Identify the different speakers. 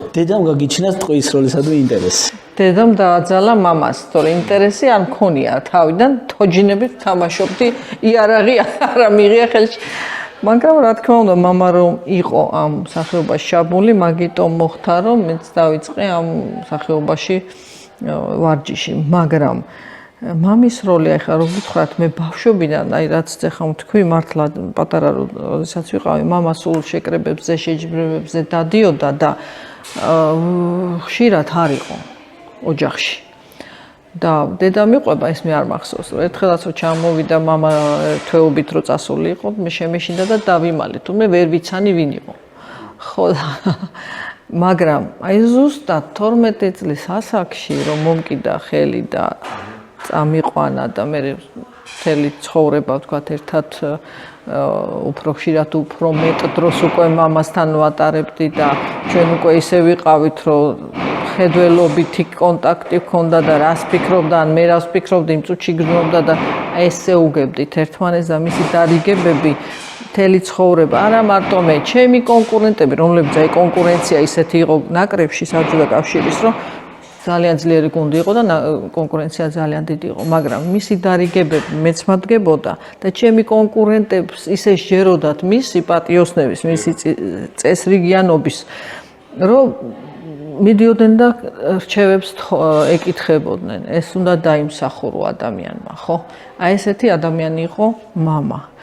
Speaker 1: დედამ გაგიჩინა ტყუის როლისადმი ინტერესი.
Speaker 2: დედამ დააძალა მამას, თორე ინტერესი არ მქონია თავიდან თოჯინებით თამაშობდი, იარაღი არ მიღია ხელში. მაგრამ რა თქმა უნდა, მამა რომ იყო ამ სახეობაში შაბული, მაგიტომ მოხდა რომ მეც დავიწყე ამ სახეობაში ვარჯიში, მაგრამ მამის როლი ახლა რო გითხრათ, მე ბავშვობიდან, აი რაც ეხლა თქვი, მართლა პატარა როდესაც ვიყავი, მამა სულ შეკრებებზე, შეჯიბრებებზე დადიოდა და ხშირად არ იყო ოჯახში. და დედა მიყვება, ეს მე არ მახსოვს, რომ ერთხელაც რო ჩამოვიდა მამა თვეობით რო წასული იყო, მე შემეშინდა და დავიმალე, თუმე ვერ ვიცანი ვინ იყო. ხო, მაგრამ აი ზუსტად 12 წლის ასაკში რომ მომკიდა ხელი და წამიყვანა და მე მთელი ცხოვრება ვთქვათ ერთად უფრო ხშირად უფრო მეტ დროს უკვე მამასთან ვატარებდი და ჩვენ უკვე ისე ვიყავით რომ ხედველობითი კონტაქტი ჰქონდა და რას ფიქრობდა ან მე რას ვფიქრობდი იმ წუთში გრძნობდა და ესე უგებდით ერთმანეთს და მისი დარიგებები მთელი ცხოვრება არა მარტო მე ჩემი კონკურენტები რომლებიც აი კონკურენცია ისეთი იყო ნაკრებში საბჭოთა კავშირის რომ ძალიან ძლიერი გუნდი იყო და კონკურენცია ძალიან დიდი იყო, მაგრამ მისი დარიგებები მეც მადგებოდა და ჩემი კონკურენტებს ისე შეეროდათ მისი პატიოსნების, მისი წესრიგიანობის, რომ მიდიოდნენ და რჩევებს ეკითხებოდნენ. ეს უნდა დაიმსახურო ადამიანმა, ხო? აი ესეთი ადამიანი იყო მამა.